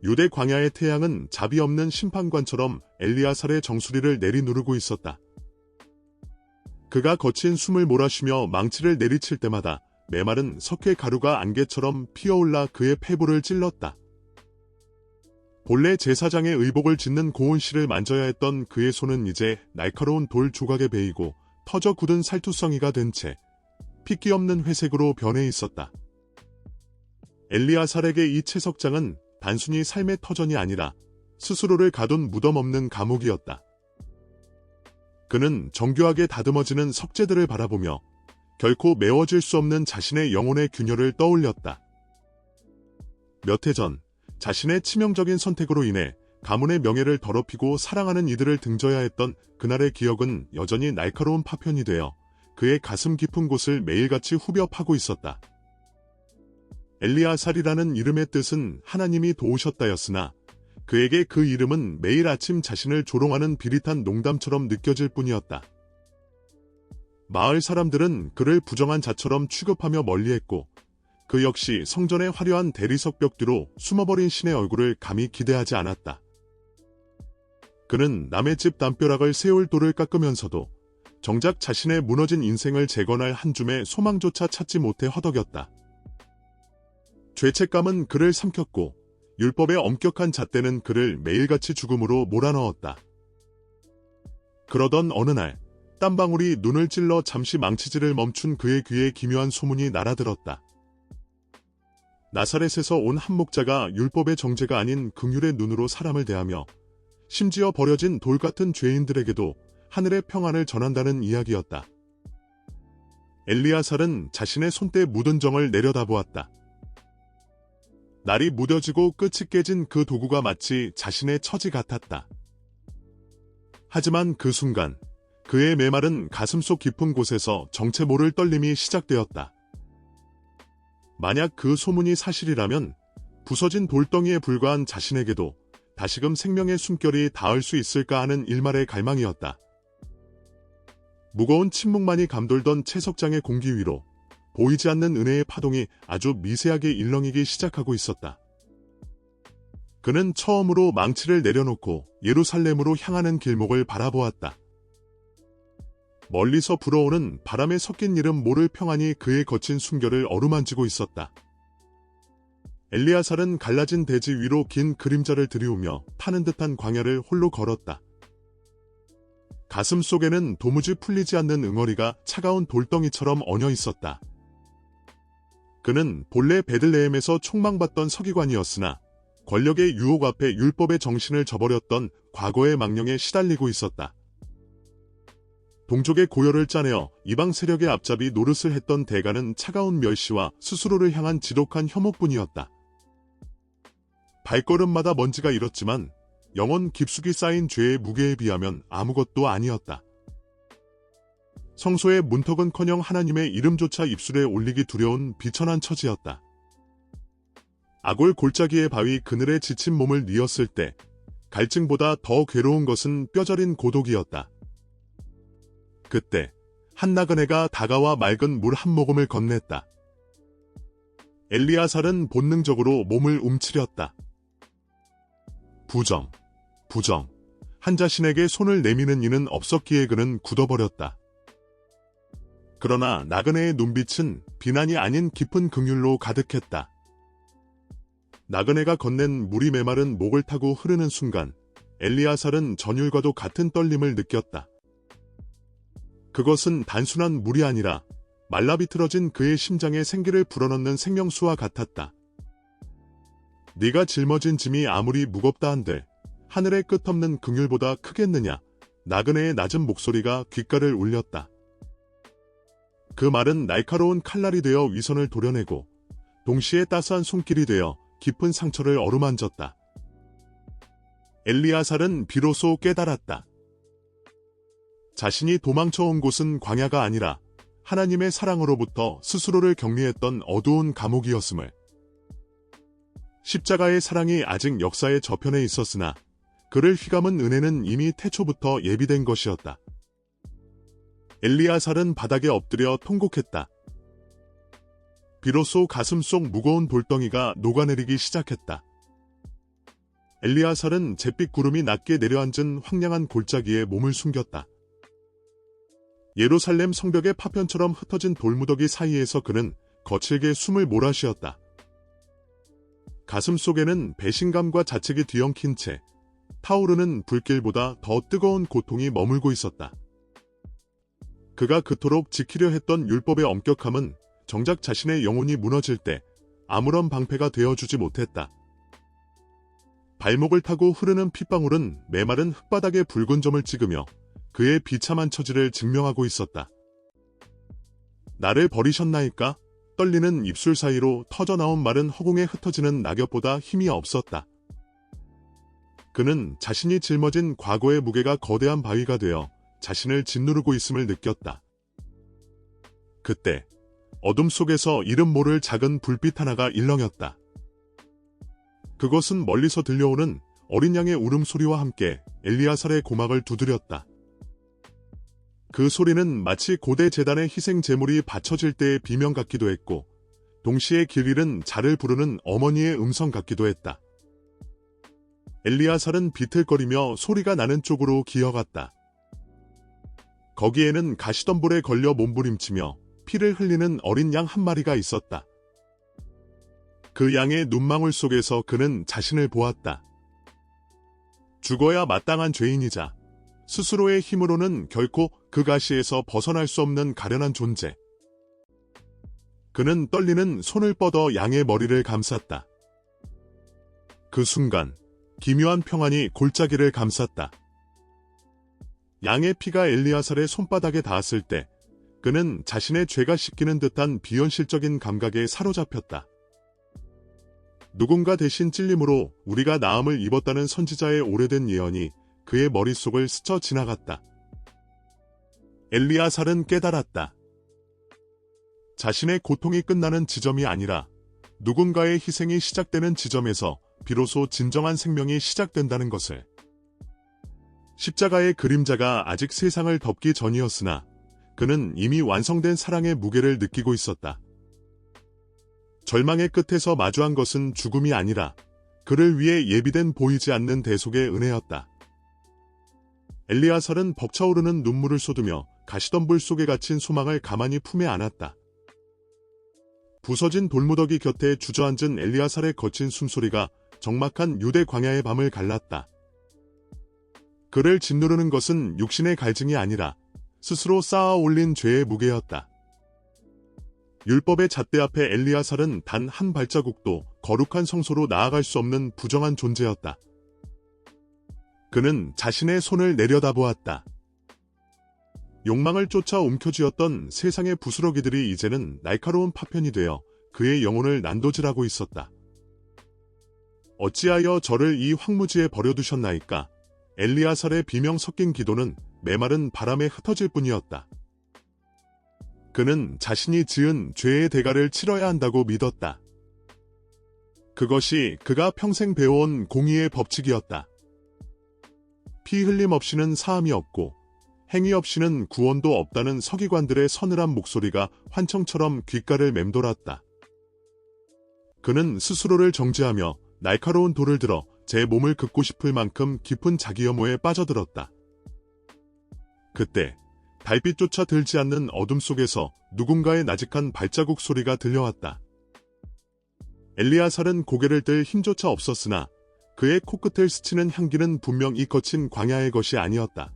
유대 광야의 태양은 자비 없는 심판관처럼 엘리아살의 정수리를 내리누르고 있었다. 그가 거친 숨을 몰아쉬며 망치를 내리칠 때마다 메마른 석회 가루가 안개처럼 피어올라 그의 폐부를 찔렀다. 본래 제사장의 의복을 짓는 고운 실을 만져야 했던 그의 손은 이제 날카로운 돌 조각에 베이고 터져 굳은 살투성이가 된 채 핏기 없는 회색으로 변해 있었다. 엘리아살에게 이 채석장은 단순히 삶의 터전이 아니라 스스로를 가둔 무덤 없는 감옥이었다. 그는 정교하게 다듬어지는 석재들을 바라보며 결코 메워질 수 없는 자신의 영혼의 균열을 떠올렸다. 몇 해 전 자신의 치명적인 선택으로 인해 가문의 명예를 더럽히고 사랑하는 이들을 등져야 했던 그날의 기억은 여전히 날카로운 파편이 되어 그의 가슴 깊은 곳을 매일같이 후벼 파고 있었다. 엘리아살이라는 이름의 뜻은 하나님이 도우셨다였으나 그에게 그 이름은 매일 아침 자신을 조롱하는 비릿한 농담처럼 느껴질 뿐이었다. 마을 사람들은 그를 부정한 자처럼 취급하며 멀리했고 그 역시 성전의 화려한 대리석 벽 뒤로 숨어버린 신의 얼굴을 감히 기대하지 않았다. 그는 남의 집 담벼락을 세울 돌을 깎으면서도 정작 자신의 무너진 인생을 재건할 한 줌의 소망조차 찾지 못해 허덕였다. 죄책감은 그를 삼켰고 율법의 엄격한 잣대는 그를 매일같이 죽음으로 몰아넣었다. 그러던 어느 날 땀방울이 눈을 찔러 잠시 망치질을 멈춘 그의 귀에 기묘한 소문이 날아들었다. 나사렛에서 온 한 목자가 율법의 정죄가 아닌 긍휼의 눈으로 사람을 대하며 심지어 버려진 돌 같은 죄인들에게도 하늘의 평안을 전한다는 이야기였다. 엘리아살은 자신의 손때 묻은 정을 내려다보았다. 날이 무뎌지고 끝이 깨진 그 도구가 마치 자신의 처지 같았다. 하지만 그 순간 그의 메마른 가슴속 깊은 곳에서 정체 모를 떨림이 시작되었다. 만약 그 소문이 사실이라면 부서진 돌덩이에 불과한 자신에게도 다시금 생명의 숨결이 닿을 수 있을까 하는 일말의 갈망이었다. 무거운 침묵만이 감돌던 채석장의 공기 위로 보이지 않는 은혜의 파동이 아주 미세하게 일렁이기 시작하고 있었다. 그는 처음으로 망치를 내려놓고 예루살렘으로 향하는 길목을 바라보았다. 멀리서 불어오는 바람에 섞인 이름 모를 평안이 그의 거친 숨결을 어루만지고 있었다. 엘리아살은 갈라진 대지 위로 긴 그림자를 들이우며 타는 듯한 광야를 홀로 걸었다. 가슴 속에는 도무지 풀리지 않는 응어리가 차가운 돌덩이처럼 얹어 있었다. 그는 본래 베들레헴에서 촉망받던 서기관이었으나 권력의 유혹 앞에 율법의 정신을 저버렸던 과거의 망령에 시달리고 있었다. 동족의 고열을 짜내어 이방 세력의 앞잡이 노릇을 했던 대가는 차가운 멸시와 스스로를 향한 지독한 혐오뿐이었다. 발걸음마다 먼지가 일었지만 영혼 깊숙이 쌓인 죄의 무게에 비하면 아무것도 아니었다. 성소의 문턱은커녕 하나님의 이름조차 입술에 올리기 두려운 비천한 처지였다. 아골 골짜기의 바위 그늘에 지친 몸을 뉘었을 때 갈증보다 더 괴로운 것은 뼈저린 고독이었다. 그때 한 나그네가 다가와 맑은 물 한 모금을 건넸다. 엘리아살은 본능적으로 몸을 움츠렸다. 부정. 한 자신에게 손을 내미는 이는 없었기에 그는 굳어버렸다. 그러나 나그네의 눈빛은 비난이 아닌 깊은 긍휼로 가득했다. 나그네가 건넨 물이 메마른 목을 타고 흐르는 순간 엘리아살은 전율과도 같은 떨림을 느꼈다. 그것은 단순한 물이 아니라 말라비틀어진 그의 심장에 생기를 불어넣는 생명수와 같았다. 네가 짊어진 짐이 아무리 무겁다 한들 하늘의 끝없는 긍휼보다 크겠느냐. 나그네의 낮은 목소리가 귓가를 울렸다. 그 말은 날카로운 칼날이 되어 위선을 도려내고 동시에 따스한 손길이 되어 깊은 상처를 어루만졌다. 엘리아살은 비로소 깨달았다. 자신이 도망쳐온 곳은 광야가 아니라 하나님의 사랑으로부터 스스로를 격리했던 어두운 감옥이었음을. 십자가의 사랑이 아직 역사의 저편에 있었으나 그를 휘감은 은혜는 이미 태초부터 예비된 것이었다. 엘리아살은 바닥에 엎드려 통곡했다. 비로소 가슴 속 무거운 돌덩이가 녹아내리기 시작했다. 엘리아살은 잿빛 구름이 낮게 내려앉은 황량한 골짜기에 몸을 숨겼다. 예루살렘 성벽의 파편처럼 흩어진 돌무더기 사이에서 그는 거칠게 숨을 몰아쉬었다. 가슴 속에는 배신감과 자책이 뒤엉킨 채 타오르는 불길보다 더 뜨거운 고통이 머물고 있었다. 그가 그토록 지키려 했던 율법의 엄격함은 정작 자신의 영혼이 무너질 때 아무런 방패가 되어주지 못했다. 발목을 타고 흐르는 핏방울은 메마른 흙바닥에 붉은 점을 찍으며 그의 비참한 처지를 증명하고 있었다. 나를 버리셨나이까? 떨리는 입술 사이로 터져나온 말은 허공에 흩어지는 낙엽보다 힘이 없었다. 그는 자신이 짊어진 과거의 무게가 거대한 바위가 되어 자신을 짓누르고 있음을 느꼈다. 그때 어둠 속에서 이름 모를 작은 불빛 하나가 일렁였다. 그것은 멀리서 들려오는 어린 양의 울음소리와 함께 엘리아살의 고막을 두드렸다. 그 소리는 마치 고대 제단의 희생 제물이 바쳐질 때의 비명 같기도 했고 동시에 길 잃은 자를 부르는 어머니의 음성 같기도 했다. 엘리아살은 비틀거리며 소리가 나는 쪽으로 기어갔다. 거기에는 가시덤불에 걸려 몸부림치며 피를 흘리는 어린 양 한 마리가 있었다. 그 양의 눈망울 속에서 그는 자신을 보았다. 죽어야 마땅한 죄인이자 스스로의 힘으로는 결코 그 가시에서 벗어날 수 없는 가련한 존재. 그는 떨리는 손을 뻗어 양의 머리를 감쌌다. 그 순간 기묘한 평안이 골짜기를 감쌌다. 양의 피가 엘리아살의 손바닥에 닿았을 때 그는 자신의 죄가 씻기는 듯한 비현실적인 감각에 사로잡혔다. 누군가 대신 찔림으로 우리가 나음을 입었다는 선지자의 오래된 예언이 그의 머릿속을 스쳐 지나갔다. 엘리아살은 깨달았다. 자신의 고통이 끝나는 지점이 아니라 누군가의 희생이 시작되는 지점에서 비로소 진정한 생명이 시작된다는 것을. 십자가의 그림자가 아직 세상을 덮기 전이었으나 그는 이미 완성된 사랑의 무게를 느끼고 있었다. 절망의 끝에서 마주한 것은 죽음이 아니라 그를 위해 예비된 보이지 않는 대속의 은혜였다. 엘리아살은 벅차오르는 눈물을 쏟으며 가시덤불 속에 갇힌 소망을 가만히 품에 안았다. 부서진 돌무더기 곁에 주저앉은 엘리아살의 거친 숨소리가 적막한 유대 광야의 밤을 갈랐다. 그를 짓누르는 것은 육신의 갈증이 아니라 스스로 쌓아 올린 죄의 무게였다. 율법의 잣대 앞에 엘리아살은 단 한 발자국도 거룩한 성소로 나아갈 수 없는 부정한 존재였다. 그는 자신의 손을 내려다보았다. 욕망을 쫓아 움켜쥐었던 세상의 부스러기들이 이제는 날카로운 파편이 되어 그의 영혼을 난도질하고 있었다. 어찌하여 저를 이 황무지에 버려두셨나이까? 엘리아살의 비명 섞인 기도는 메마른 바람에 흩어질 뿐이었다. 그는 자신이 지은 죄의 대가를 치러야 한다고 믿었다. 그것이 그가 평생 배워온 공의의 법칙이었다. 피 흘림 없이는 사함이 없고 행위 없이는 구원도 없다는 서기관들의 서늘한 목소리가 환청처럼 귓가를 맴돌았다. 그는 스스로를 정죄하며 날카로운 돌을 들어 제 몸을 긋고 싶을 만큼 깊은 자기 혐오에 빠져들었다. 그때 달빛조차 들지 않는 어둠 속에서 누군가의 나직한 발자국 소리가 들려왔다. 엘리아살은 고개를 들 힘조차 없었으나 그의 코끝을 스치는 향기는 분명 이 거친 광야의 것이 아니었다.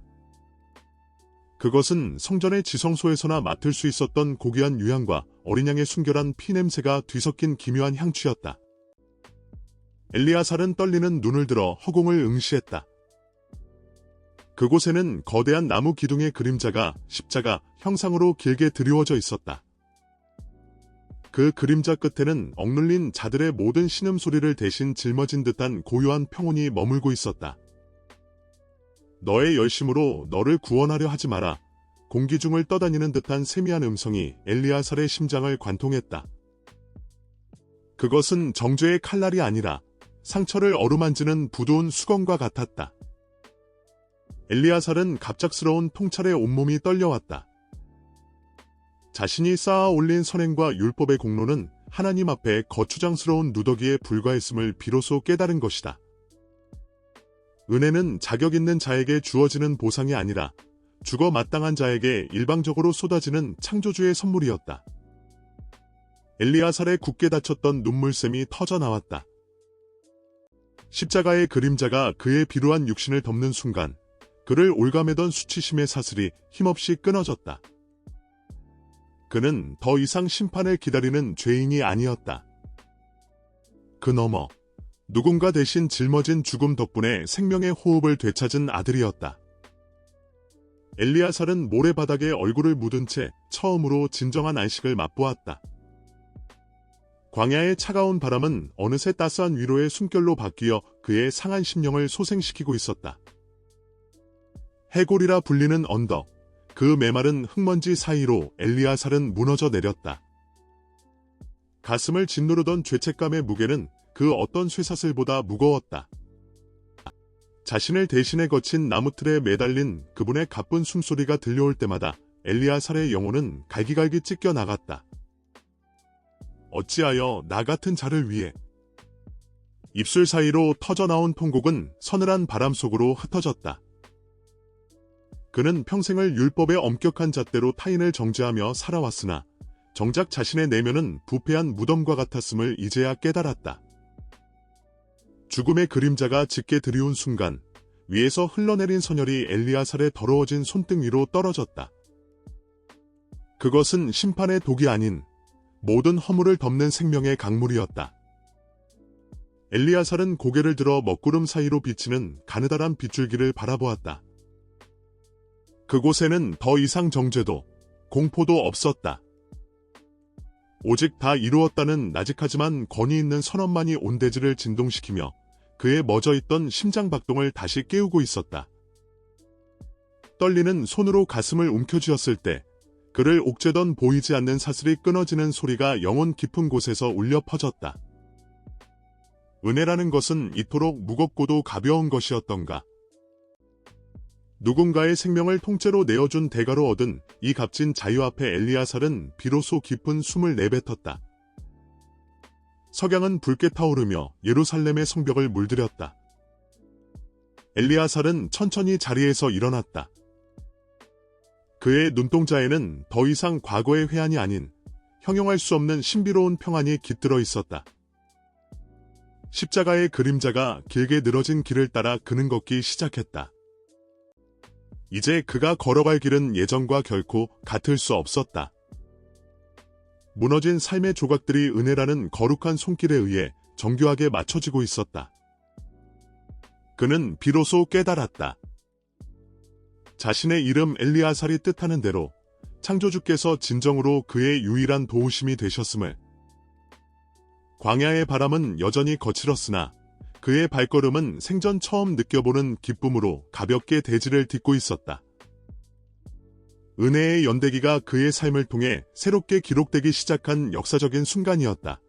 그것은 성전의 지성소에서나 맡을 수 있었던 고귀한 유향과 어린 양의 순결한 피냄새가 뒤섞인 기묘한 향취였다. 엘리아살은 떨리는 눈을 들어 허공을 응시했다. 그곳에는 거대한 나무 기둥의 그림자가 십자가 형상으로 길게 드리워져 있었다. 그 그림자 끝에는 억눌린 자들의 모든 신음소리를 대신 짊어진 듯한 고요한 평온이 머물고 있었다. 너의 열심으로 너를 구원하려 하지 마라. 공기 중을 떠다니는 듯한 세미한 음성이 엘리아살의 심장을 관통했다. 그것은 정죄의 칼날이 아니라 상처를 어루만지는 부드운 수건과 같았다. 엘리아살은 갑작스러운 통찰에 온몸이 떨려왔다. 자신이 쌓아 올린 선행과 율법의 공로는 하나님 앞에 거추장스러운 누더기에 불과했음을 비로소 깨달은 것이다. 은혜는 자격 있는 자에게 주어지는 보상이 아니라 죽어 마땅한 자에게 일방적으로 쏟아지는 창조주의 선물이었다. 엘리아살의 굳게 닫혔던 눈물샘이 터져 나왔다. 십자가의 그림자가 그의 비루한 육신을 덮는 순간 그를 올가매던 수치심의 사슬이 힘없이 끊어졌다. 그는 더 이상 심판을 기다리는 죄인이 아니었다. 그 너머 누군가 대신 짊어진 죽음 덕분에 생명의 호흡을 되찾은 아들이었다. 엘리아살은 모래바닥에 얼굴을 묻은 채 처음으로 진정한 안식을 맛보았다. 광야의 차가운 바람은 어느새 따스한 위로의 숨결로 바뀌어 그의 상한 심령을 소생시키고 있었다. 해골이라 불리는 언덕, 그 메마른 흙먼지 사이로 엘리아살은 무너져 내렸다. 가슴을 짓누르던 죄책감의 무게는 그 어떤 쇠사슬보다 무거웠다. 자신을 대신해 거친 나무틀에 매달린 그분의 가쁜 숨소리가 들려올 때마다 엘리아살의 영혼은 갈기갈기 찢겨 나갔다. 어찌하여 나 같은 자를 위해. 입술 사이로 터져나온 통곡은 서늘한 바람 속으로 흩어졌다. 그는 평생을 율법의 엄격한 잣대로 타인을 정죄하며 살아왔으나 정작 자신의 내면은 부패한 무덤과 같았음을 이제야 깨달았다. 죽음의 그림자가 짙게 드리운 순간 위에서 흘러내린 선혈이 엘리아살의 더러워진 손등 위로 떨어졌다. 그것은 심판의 독이 아닌 모든 허물을 덮는 생명의 강물이었다. 엘리아살은 고개를 들어 먹구름 사이로 비치는 가느다란 빗줄기를 바라보았다. 그곳에는 더 이상 정죄도 공포도 없었다. 오직 다 이루었다는 나직하지만 권위 있는 선언만이 온 대지를 진동시키며 그의 멎어있던 심장박동을 다시 깨우고 있었다. 떨리는 손으로 가슴을 움켜쥐었을 때 그를 옥죄던 보이지 않는 사슬이 끊어지는 소리가 영혼 깊은 곳에서 울려 퍼졌다. 은혜라는 것은 이토록 무겁고도 가벼운 것이었던가. 누군가의 생명을 통째로 내어준 대가로 얻은 이 값진 자유 앞에 엘리아살은 비로소 깊은 숨을 내뱉었다. 석양은 붉게 타오르며 예루살렘의 성벽을 물들였다. 엘리아살은 천천히 자리에서 일어났다. 그의 눈동자에는 더 이상 과거의 회한이 아닌 형용할 수 없는 신비로운 평안이 깃들어 있었다. 십자가의 그림자가 길게 늘어진 길을 따라 그는 걷기 시작했다. 이제 그가 걸어갈 길은 예전과 결코 같을 수 없었다. 무너진 삶의 조각들이 은혜라는 거룩한 손길에 의해 정교하게 맞춰지고 있었다. 그는 비로소 깨달았다. 자신의 이름 엘리아살이 뜻하는 대로 창조주께서 진정으로 그의 유일한 도우심이 되셨음을. 광야의 바람은 여전히 거칠었으나 그의 발걸음은 생전 처음 느껴보는 기쁨으로 가볍게 대지를 딛고 있었다. 은혜의 연대기가 그의 삶을 통해 새롭게 기록되기 시작한 역사적인 순간이었다.